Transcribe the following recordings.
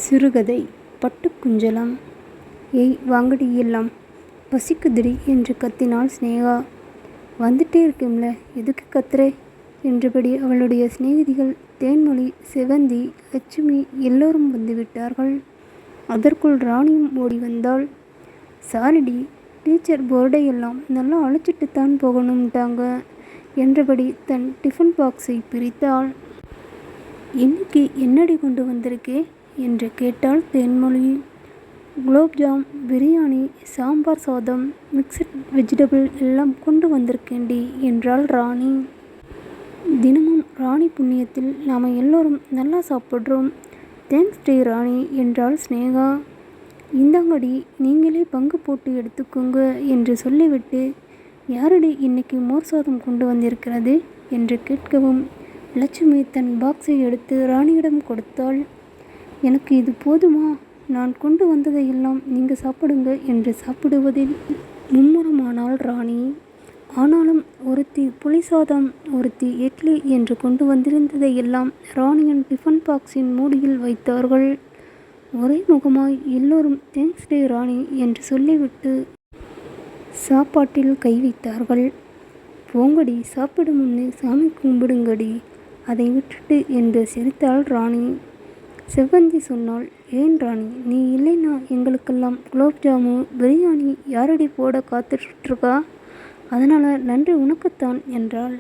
சிறுகதை பட்டுக்குஞ்சலம். ஏய் வாங்கடி, எல்லாம் பசிக்குதுடி என்று கத்தினாள் சினேகா. வந்துட்டே இருக்கும்ல, எதுக்கு கத்துறே என்றபடி அவளுடைய சிநேகிதிகள் தேன்மொழி, செவந்தி, லட்சுமி எல்லோரும் வந்துவிட்டார்கள். அதற்குள் ராணியும் ஓடி வந்தாள். சாரிடி, டீச்சர் போர்டையெல்லாம் நல்லா அழைச்சிட்டுத்தான் போகணும்ட்டாங்க என்றபடி தன் டிஃபன் பாக்ஸை பிரித்தாள். இன்னைக்கு என்னடி கொண்டு வந்திருக்கே என்று கேட்டாள் தேன்மொழி. குலோப்ஜாம், பிரியாணி, சாம்பார் சாதம், மிக்சட் வெஜிடபிள் எல்லாம் கொண்டு வந்திருக்கேண்டி என்றாள் ராணி. தினமும் ராணி புண்ணியத்தில் நாம் எல்லோரும் நல்லா சாப்பிட்றோம். தேங்க்ஸ் டே ராணி என்றாள் சினேகா. இந்தாங்கடி, நீங்களே பங்கு போட்டு எடுத்துக்கோங்க என்று சொல்லிவிட்டு, யாரடி இன்னைக்கு மோர் சாதம் கொண்டு வந்திருக்கிறது என்று கேட்கவும் லட்சுமி தன் பாக்ஸை எடுத்து ராணியிடம் கொடுத்தாள். எனக்கு இது போதுமா? நான் கொண்டு வந்ததையெல்லாம் நீங்கள் சாப்பிடுங்க என்று சாப்பிடுவதில் மும்முரமானாள் ராணி. ஆனாலும் ஒருத்தி புளிசாதம், ஒருத்தி இட்லி என்று கொண்டு வந்திருந்ததையெல்லாம் ராணியின் டிஃபன் பாக்ஸின் மூடியில் வைத்தார்கள். ஒரே முகமாய் எல்லோரும் தேங்க்ஸ் டே ராணி என்று சொல்லிவிட்டு சாப்பாட்டில் கை வைத்தார்கள். போங்கடி, சாப்பிட முன்னே சாமி கும்பிடுங்கடி, அதை விட்டுட்டு என்று சிரித்தாள் ராணி. செவ்வந்தி சொன்னாள், ஏன் ராணி, நீ இல்லைன்னா எங்களுக்கெல்லாம் குலோப்ஜாமு, பிரியாணி யாரடி போட காத்துட்ருக்கா? அதனால் நன்றி உனக்குத்தான் என்றாள்.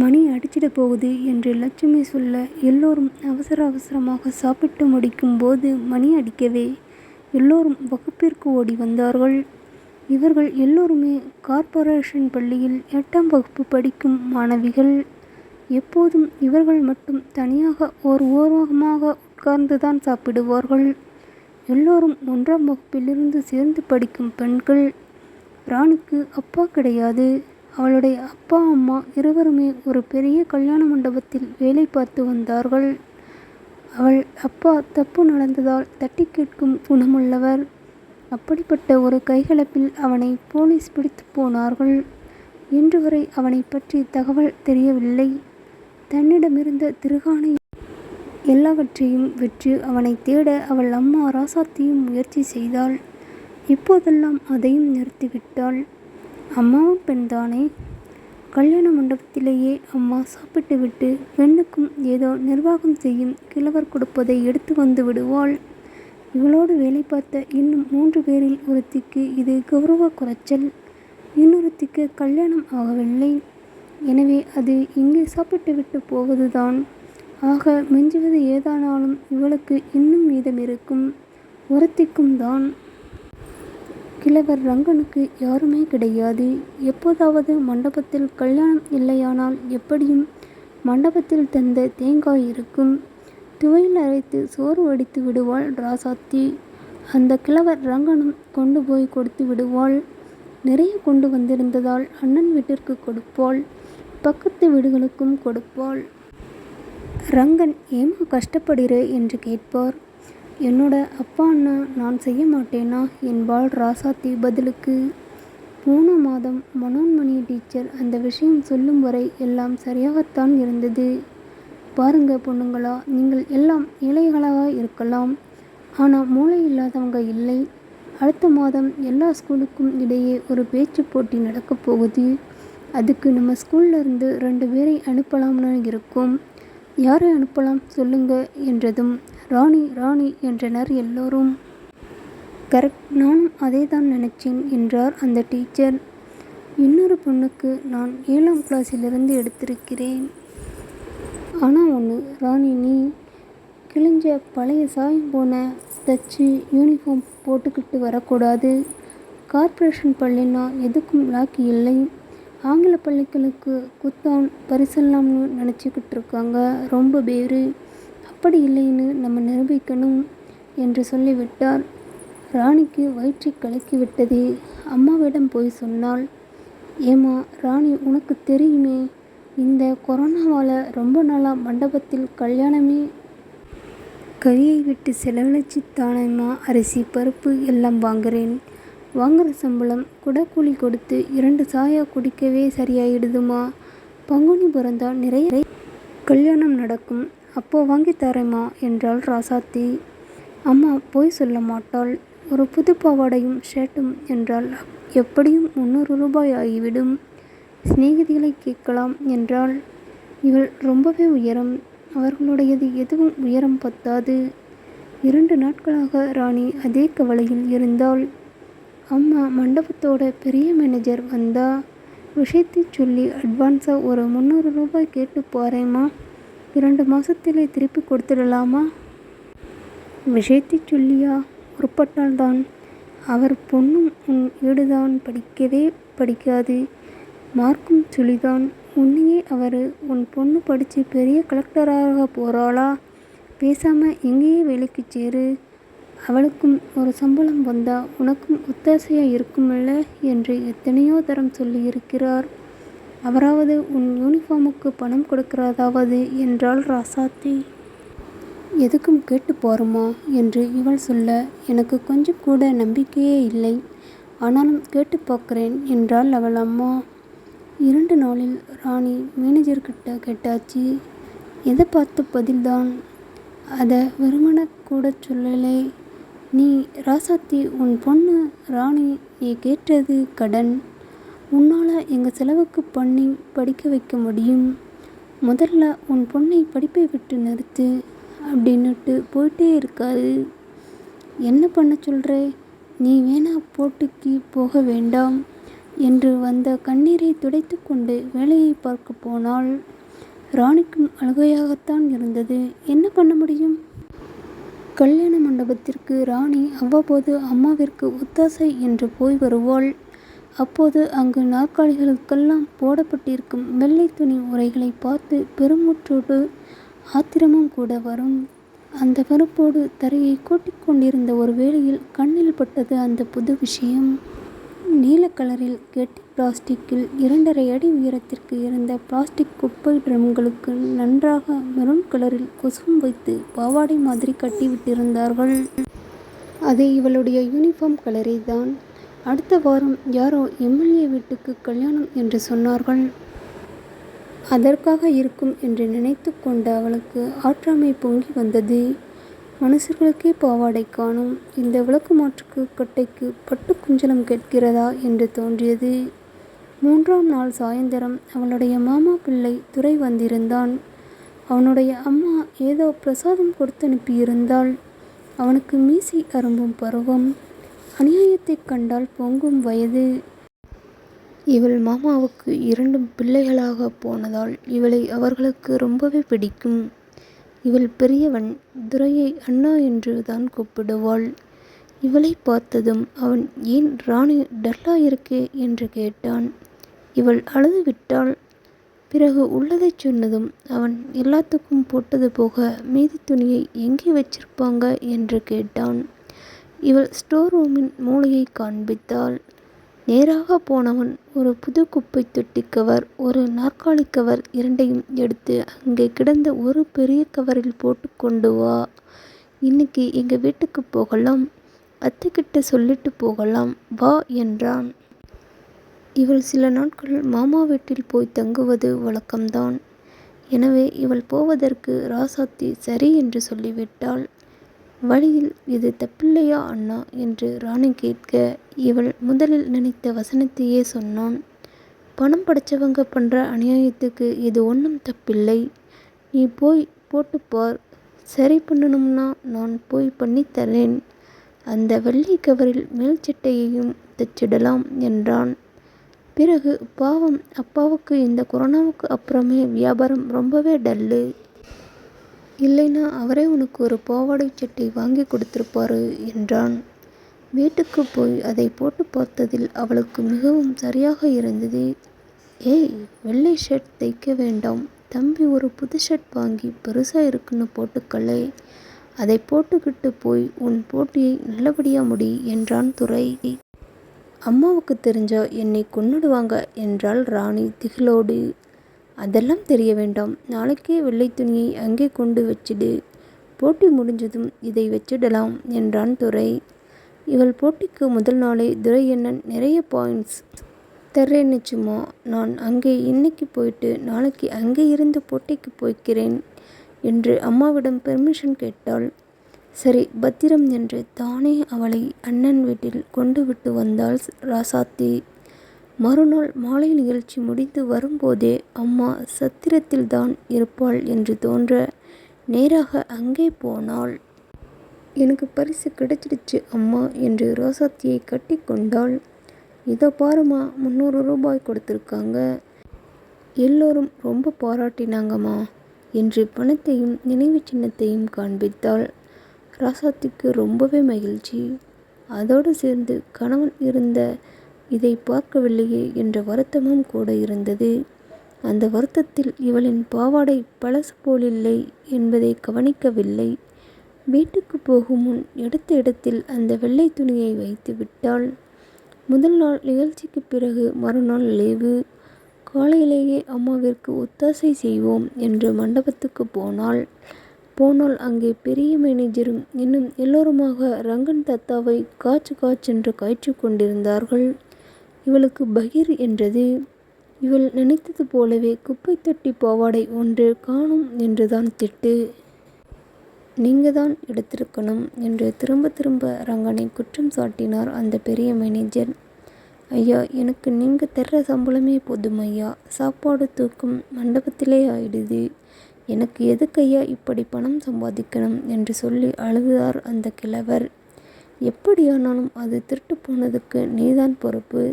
மணி அடிச்சிட போகுது என்று லட்சுமி சொல்ல, எல்லோரும் அவசர அவசரமாக சாப்பிட்டு முடிக்கும் போது மணி அடிக்கவே எல்லோரும் வகுப்பிற்கு ஓடி வந்தார்கள். இவர்கள் எல்லோருமே கார்ப்பரேஷன் பள்ளியில் 8ஆம் வகுப்பு படிக்கும் மாணவிகள். எப்போதும் இவர்கள் மட்டும் தனியாக ஒரு ஓரமாக உட்கார்ந்துதான் சாப்பிடுவார்கள். எல்லோரும் 1ஆம் வகுப்பிலிருந்து சேர்ந்து படிக்கும் பெண்கள். ராணிக்கு அப்பா கிடையாது. அவளுடைய அப்பா அம்மா இருவருமே ஒரு பெரிய கல்யாண மண்டபத்தில் வேலை பார்த்து வந்தார்கள். அவள் அப்பா தப்பு நடந்ததால் தட்டி கேட்கும் குணமுள்ளவர். அப்படிப்பட்ட ஒரு கைகலப்பில் அவனை போலீஸ் பிடித்து போனார்கள். இன்று வரை அவனை பற்றி தகவல் தெரியவில்லை. தன்னிடமிருந்த திருகானை எல்லாவற்றையும் விற்று அவனை தேட அவள் அம்மா ராசாத்தியும் முயற்சி செய்தாள். இப்போதெல்லாம் அதையும் நிறுத்திவிட்டாள். அம்மாவும் பெண்தானே. கல்யாண மண்டபத்திலேயே அம்மா சாப்பிட்டு விட்டு பெண்ணுக்கும் ஏதோ நிர்வாகம் செய்யும் கிழவர் கொடுப்பதை எடுத்து வந்து விடுவாள். இவளோடு வேலை பார்த்த இன்னும் 3 பேரில் ஒருத்திக்கு இது கௌரவ குறைச்சல். இன்னொருத்திக்கு கல்யாணம் ஆகவில்லை. எனவே அது இங்கே சாப்பிட்டு விட்டு போவதுதான். ஆக மிஞ்சுவது ஏதானாலும் இவளுக்கு இன்னும் மீதம் இருக்கும். ஒருத்திக்கும் தான். கிழவர் ரங்கனுக்கு யாருமே கிடையாது. எப்போதாவது மண்டபத்தில் கல்யாணம் இல்லையானால் எப்படியும் மண்டபத்தில் தந்த தேங்காய் இருக்கும். துவையில் அரைத்து சோறு வடித்து விடுவாள் ராசாத்தி. அந்த கிழவர் ரங்கனும் கொண்டு போய் கொடுத்து விடுவாள். நிறைய கொண்டு வந்திருந்ததால் அண்ணன் வீட்டிற்கு கொடுப்பாள். பக்கத்து வீடுகளுக்கும் கொடுப்பாள். ரங்கன், ஏமா கஷ்டப்படுகிற என்று கேட்பார். என்னோட அப்பா அண்ணா நான் செய்ய மாட்டேனா என்பாள் ராசாத்தி பதிலுக்கு. போன மாதம் மனோன்மணி டீச்சர் அந்த விஷயம் சொல்லும் வரை எல்லாம் சரியாகத்தான் இருந்தது. பாருங்க பொண்ணுங்களா, நீங்கள் எல்லாம் ஏழைகளாக இருக்கலாம், ஆனால் மூளை இல்லாதவங்க இல்லை. அடுத்த மாதம் எல்லா ஸ்கூலுக்கும் இடையே ஒரு பேச்சு போட்டி நடக்கப் போகுது. அதுக்கு நம்ம ஸ்கூல்ல இருந்து 2 பேரை அனுப்பலாம்னு இருக்கோம். யாரை அனுப்பலாம் சொல்லுங்க என்றதும் ராணி ராணி என்றனர் எல்லோரும். கரெக்ட், நானும் அதே தான் நினைச்சேன் என்றார் அந்த டீச்சர். இன்னொரு பொண்ணுக்கு நான் 7ஆம் கிளாஸிலிருந்து எடுத்திருக்கிறேன். ஆனால் ஒன்று ராணி, நீ கிழிஞ்ச பழைய சாயம் போன தச்சு யூனிஃபார்ம் போட்டுக்கிட்டு வரக்கூடாது. கார்ப்பரேஷன் பள்ளின்னா எதுக்கும் லாக்கி இல்லை. ஆங்கில பள்ளிகளுக்கு குத்தான் பரிசெல்லாம்னு நினச்சிக்கிட்டு இருக்காங்க ரொம்ப பேர். அப்படி இல்லைன்னு நம்ம நிரூபிக்கணும் என்று சொல்லிவிட்டார். ராணிக்கு வயிற்றை கலக்கிவிட்டதே. அம்மாவிடம் போய் சொன்னாள். ஏமா ராணி, உனக்கு தெரியுமே, இந்த கொரோனாவால் ரொம்ப நாளாக மண்டபத்தில் கல்யாணமே கையை விட்டு செலவழிச்சுத்தானேம்மா அரிசி பருப்பு எல்லாம் வாங்குறேன். வாங்குற சம்பளம் குடக்கூலி கொடுத்து 2 சாயா குடிக்கவே சரியாயிடுதுமா. பங்குனி பிறந்தா நிறைய கல்யாணம் நடக்கும், அப்போ வாங்கி தரேம்மா என்றாள் ராசாத்தி. அம்மா பொய் சொல்ல மாட்டாள். ஒரு புது பாவாடையும் ஷர்ட்டும் என்றால் எப்படியும் 300 ரூபாய் ஆகிவிடும். சிநேகிதிகளை கேட்கலாம் என்றாள். இவள் ரொம்பவே உயரம். அவர்களுடையது எதுவும் உயரம் பத்தாது. 2 நாட்களாக ராணி அதே கவலையில் இருந்தாள். அம்மா மண்டபத்தோட பெரிய மேனேஜர் வந்தா. விஷயத்தை சொல்லி அட்வான்ஸா ஒரு 300 ரூபாய் கேட்டு பாரேம்மா. 2 மாசத்திலே திருப்பி கொடுத்துடலாமா? விஷயத்தை சொல்லியா? முற்பட்டால்தான். அவர் பொண்ணும் உன் ஈடுதான். படிக்கவே படிக்காது. மார்க்கும் சுழிதான். உன்னையே உன் பொண்ணு படித்து பெரிய கலெக்டராக போகிறாளா? பேசாமல் எங்கேயே வேலைக்கு சேரு. அவளுக்கும் ஒரு சம்பளம் வந்தா உனக்கும் ஒத்தாசையாக இருக்குமில்ல என்று எத்தனையோ தரம் சொல்லியிருக்கிறார். அவராவது உன் யூனிஃபார்முக்கு பணம் கொடுக்கிறதாவது என்றாள் ராசாத்தி. எதுக்கும் கேட்டு பாருமா என்று இவள் சொல்ல, எனக்கு கொஞ்சம் கூட நம்பிக்கையே இல்லை. ஆனாலும் கேட்டு பார்க்குறேன் என்றாள் அவள் அம்மா. 2 நாளில் ராணி மேனேஜர்கிட்ட கேட்டாச்சு. எதை பார்த்து பதில்தான். அதை வெறுமன கூட சொல்லலே. நீ ராசாத்தி, உன் பொண்ணு ராணி, நீ கேட்டது கடன். உன்னால் எங்கள் செலவுக்கு பண்ணி படிக்க வைக்க முடியும். முதல்ல உன் பொண்ணை படிப்பை விட்டு நிறுத்து அப்படின்னுட்டு போயிட்டே இருக்காது. என்ன பண்ண சொல்கிற? நீ வேணா போட்டிக்கு போக வேண்டாம் என்று வந்த கண்ணீரை துடைத்து கொண்டு வேலையை பார்க்க போனாள். ராணிக்கும் அழுகையாகத்தான் இருந்தது. என்ன பண்ண முடியும்? கல்யாண மண்டபத்திற்கு ராணி அவ்வப்போது அம்மாவிற்கு ஒத்தாசை என்று போய் வருவாள். அப்போது அங்கு நாற்காலிகளுக்கெல்லாம் போடப்பட்டிருக்கும் வெள்ளை துணி உரைகளை பார்த்து பெருமூற்றோடு ஆத்திரமும் கூட வரும். அந்த வெறுப்போடு தரையை கூட்டிக் கொண்டிருந்த ஒரு வேளையில் கண்ணில் பட்டது அந்த புது விஷயம். நீல கலரில் கெட்டி பிளாஸ்டிக்கில் 2.5 அடி உயரத்திற்கு இருந்த பிளாஸ்டிக் குப்பை ட்ரம்களுக்கு நன்றாக மெரூன் கலரில் குசும் வைத்து பாவாடை மாதிரி கட்டிவிட்டிருந்தார்கள். அது இவளுடைய யூனிஃபார்ம் கலரே தான். அடுத்த வாரம் யாரோ எம்எல்ஏ வீட்டுக்கு கல்யாணம் என்று சொன்னார்கள். அதற்காக இருக்கும் என்று நினைத்து கொண்ட அவளுக்கு ஆற்றாமை பொங்கி வந்தது. மனுஷர்களுக்கே பாவாடை காணும். இந்த விளக்கு மாற்றுக்கு கட்டைக்கு பட்டு குஞ்சலம் கேட்கிறதா என்று தோன்றியது. 3ஆம் நாள் சாயந்தரம் அவளுடைய மாமா பிள்ளை துரை வந்திருந்தான். அவனுடைய அம்மா ஏதோ பிரசாதம் கொடுத்து அனுப்பியிருந்தாள். அவனுக்கு மீசை அரும்பும் பருவம். அநியாயத்தை கண்டால் பொங்கும் வயது. இவள் மாமாவுக்கு 2 பிள்ளைகளாக போனதால் இவளை அவர்களுக்கு ரொம்பவே பிடிக்கும். இவள் பெரியவன். துரையை அண்ணா என்று தான் கூப்பிடுவாள். இவளை பார்த்ததும் அவன், ஏன் ராணி டல்லா இருக்கே என்று கேட்டான். இவள் அழுது விட்டாள். பிறகு உள்ளதை சொன்னதும் அவன், எல்லாத்துக்கும் போட்டது போக மீதி துணியை எங்கே வச்சிருப்பாங்க என்று கேட்டான். இவள் ஸ்டோர் ரூமின் மூலையை காண்பித்தாள். நேராக போனவன் ஒரு புது குப்பை தொட்டி கவர், ஒரு நாற்காலி கவர் 2ஐயும் எடுத்து அங்கே கிடந்த ஒரு பெரிய கவரில் போட்டு கொண்டு வா. இன்னைக்கு எங்கள் வீட்டுக்கு போகலாம். அத்தைக்கிட்ட சொல்லிட்டு போகலாம் வா என்றான். இவள் சில நாட்கள் மாமா வீட்டில் போய் தங்குவது வழக்கம்தான். எனவே இவள் போவதற்கு ராசாத்தி சரி என்று சொல்லிவிட்டாள். வழியில், இது தப்பில்லையா அண்ணா என்று ராணி கேட்க, இவள் முதலில் நினைத்த வசனத்தையே சொன்னான். பணம் படைச்சவங்க பண்ணுற அநியாயத்துக்கு இது ஒன்றும் தப்பில்லை. நீ போய் போட்டுப்பார். சரி பண்ணணும்னா நான் போய் பண்ணித்தரேன். அந்த வெள்ளை கவரில் மேல் சட்டையையும் தச்சிடலாம் என்றான். பிறகு, பாவம் அப்பாவுக்கு இந்த கொரோனாவுக்கு அப்புறமே வியாபாரம் ரொம்பவே டல்லு. இல்லைனா அவரே உனக்கு ஒரு பாவாடை சட்டை வாங்கி கொடுத்துருப்பாரு என்றான். வீட்டுக்கு போய் அதை போட்டு பார்த்ததில் அவளுக்கு மிகவும் சரியாக இருந்தது. ஏய், வெள்ளை ஷர்ட் தைக்க வேண்டாம். தம்பி ஒரு புது ஷர்ட் வாங்கி பெருசாக இருக்குன்னு போட்டுக்கலே. அதை போட்டுக்கிட்டு போய் உன் போட்டியை நல்லபடியாக முடி என்றான் துரை. அம்மாவுக்கு தெரிஞ்சா என்னை கொன்னுடுவாங்க என்றாள் ராணி திகிலோடு. அதெல்லாம் தெரிய வேண்டாம். நாளைக்கே வெள்ளை துணியை அங்கே கொண்டு வச்சிடு. போட்டி முடிஞ்சதும் இதை வச்சிடலாம் என்றான் துரை. இவள் போட்டிக்கு முதல் நாளே துரை அண்ணன் நிறைய பாயிண்ட்ஸ் தர்றேன்னு சும்மா. நான் அங்கே இன்னைக்கு போயிட்டு நாளைக்கு அங்கே இருந்து போட்டிக்கு போய்க்கிறேன் என்று அம்மாவிடம் பெர்மிஷன் கேட்டாள். சரி பத்திரம் என்று தானே அவளை அண்ணன் வீட்டில் கொண்டு விட்டு வந்தாள் ராசாத்தி. மறுநாள் மாலை நிகழ்ச்சி முடிந்து வரும்போதே அம்மா சத்திரத்தில்தான் இருப்பாள் என்று தோன்ற நேராக அங்கே போனாள். எனக்கு பரிசு கிடைச்சிடுச்சு அம்மா என்று ரோசாத்தியை கட்டி கொண்டாள். இதோ பாருமா, 300 ரூபாய் கொடுத்துருக்காங்க. எல்லோரும் ரொம்ப பாராட்டினாங்கம்மா என்று பணத்தையும் நினைவு சின்னத்தையும் காண்பித்தாள். ராசாத்திக்கு ரொம்பவே மகிழ்ச்சி. அதோடு சேர்ந்து கணவன் இருந்த இதை பார்க்கவில்லையே என்ற வருத்தமும் கூட இருந்தது. அந்த வருத்தத்தில் இவளின் பாவாடை பழசு போலில்லை என்பதை கவனிக்கவில்லை. வீட்டுக்கு போகும் முன் எடுத்த இடத்தில் அந்த வெள்ளை துணியை வைத்து விட்டாள். முதல் நாள் நிகழ்ச்சிக்கு பிறகு மறுநாள் லீவு. காலையிலேயே அம்மாவிற்கு ஒத்தாசை செய்வோம் என்று மண்டபத்துக்கு போனாள். அங்கே பெரிய மேனேஜரும் இன்னும் எல்லோருமாக ரங்கன் தாத்தாவை காச்சென்று காய்ச்சி கொண்டிருந்தார்கள். இவளுக்கு பகீர் என்றது. இவள் நினைத்தது போலவே குப்பை தொட்டி பாவாடை ஒன்று காணும் என்றுதான் திட்டு. நீங்க தான் எடுத்திருக்கணும் என்று திரும்ப ரங்கனை குற்றம் சாட்டினார் அந்த பெரிய மேனேஜர். ஐயா, எனக்கு நீங்க தர்ற சம்பளமே போதும் ஐயா. சாப்பாடு தூக்கம் மண்டபத்திலே ஆயிடுது. எனக்கு எதுக்கையா இப்படி பணம் சம்பாதிக்கணும் என்று சொல்லி அழுதார் அந்த கிழவர். எப்படியானாலும் அது திருட்டு போனதுக்கு நீதான் பொறுப்பு.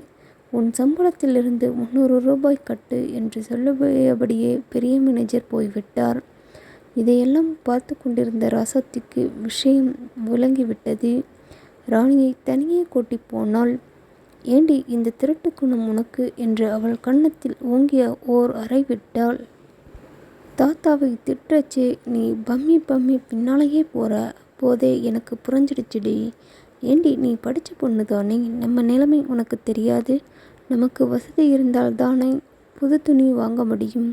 உன் சம்பளத்திலிருந்து 300 ரூபாய் கட்டு என்று சொல்லுபடியே பெரிய மேனேஜர் போய்விட்டார். இதையெல்லாம் பார்த்து கொண்டிருந்த ராசாத்திக்கு விஷயம் விளங்கிவிட்டது. ராணியை தனியே கூட்டி போனாள். ஏண்டி, இந்த திருட்டு குணம் உனக்கு என்று அவள் கன்னத்தில் ஓங்கிய ஓர் அறை விட்டாள். தாத்தாவை திட்டச்சே நீ பம்மி பின்னாலேயே போதே எனக்கு புரிஞ்சிடுச்சுடி. ஏண்டி, நீ படித்த பொண்ணு தானே, நம்ம நிலைமை உனக்கு தெரியாது. நமக்கு வசதி இருந்தால்தானே புது துணி வாங்க முடியும்.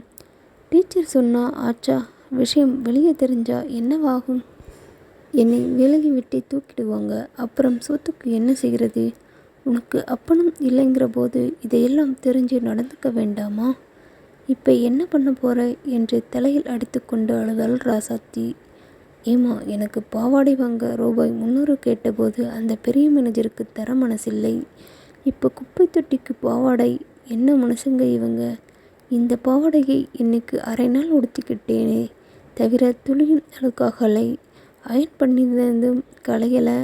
டீச்சர் சொன்னா ஆச்சா, விஷயம் வெளியே தெரிஞ்சா என்னவாகும்? என்னை விலகி விட்டு தூக்கிடுவாங்க. அப்புறம் சொத்துக்கு என்ன செய்கிறது? உனக்கு அப்பனும் இல்லைங்கிற போது இதையெல்லாம் தெரிஞ்சு நடந்துக்க வேண்டாமா? இப்போ என்ன பண்ண போற என்று தலையில் அடித்து கொண்டு அழுதாள் ராசாத்தி. ஏமா, எனக்கு பாவாடை வாங்க ரூபாய் 300 கேட்டபோது அந்த பெரிய மேனேஜருக்கு தர மனசில்லை. இப்போ குப்பை தொட்டிக்கு பாவாடை. என்ன மனுஷங்க இவங்க! இந்த பாவாடையை இன்னைக்கு அரை நாள் உடுத்திக்கிட்டேனே தவிர துளியும் அழுக்காகலை. அயன் பண்ணியிருந்தும் களையலை.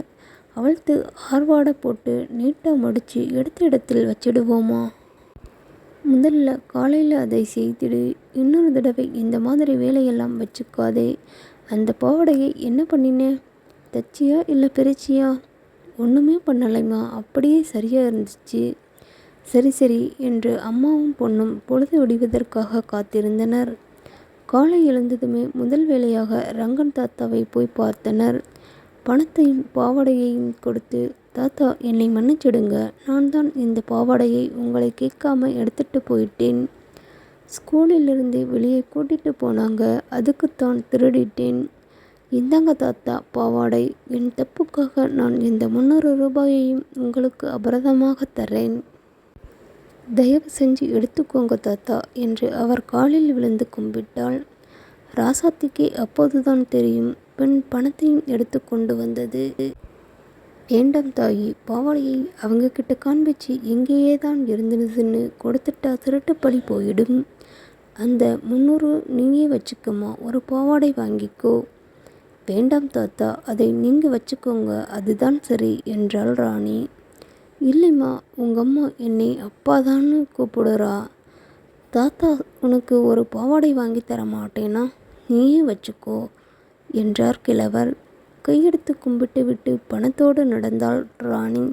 அவளுக்கு ஆர்வாடை போட்டு நீட்டாக மடித்து எடுத்த இடத்தில் வச்சிடுவோமா? முதல்ல காலையில் அதை செய்திடு. இன்னொரு தடவை இந்த மாதிரி வேலையெல்லாம் வச்சுக்காதே. அந்த பாவாடையை என்ன பண்ணினேன்? தச்சியா இல்லை பிரிச்சியா? ஒன்றுமே பண்ணலைம்மா, அப்படியே சரியாக இருந்துச்சு. சரி என்று அம்மாவும் பொண்ணும் பொழுது விடுவதற்காக காத்திருந்தனர். காலை எழுந்ததுமே முதல் வேளையாக ரங்கன் தாத்தாவை போய் பார்த்தனர். பணத்தையும் பாவாடையையும் கொடுத்து, தாத்தா என்னை மன்னிச்சிடுங்க, நான் தான் இந்த பாவாடையை உங்களை கேட்காம எடுத்துட்டு போயிட்டேன். ஸ்கூலிலிருந்து வெளியே கூட்டிகிட்டு போனாங்க, அதுக்குத்தான் திருடிட்டேன். இந்தாங்க தாத்தா பாவாடை. என் தப்புக்காக நான் இந்த 300 ரூபாயையும் உங்களுக்கு அபராதமாக தர்றேன். தயவு செஞ்சு எடுத்துக்கோங்க தாத்தா என்று அவர் காலில் விழுந்து கும்பிட்டாள். ராசாத்திக்கு அப்போதுதான் தெரியும், பெண் பணத்தையும் எடுத்து கொண்டு வந்தது. வேண்டாம் தாயி, பாவாடையை அவங்க கிட்ட காண்பிச்சு எங்கேயே தான் இருந்ததுன்னு கொடுத்துட்டா திருட்டுப்படி போயிடும். அந்த 300 நீயே வச்சுக்கம்மா, ஒரு பாவாடை வாங்கிக்கோ. வேண்டாம் தாத்தா, அதை நீங்கள் வச்சுக்கோங்க, அதுதான் சரி என்றாள் ராணி. இல்லைம்மா, உங்கள் அம்மா என்னை அப்பாதான்னு கூப்பிடுறா. தாத்தா உனக்கு ஒரு பாவாடை வாங்கி தர மாட்டேனா? நீயே வச்சுக்கோ என்றார் கிழவர். கையெடுத்து கும்பிட்டு விட்டு பணத்தோடு நடந்தாள் ராணி.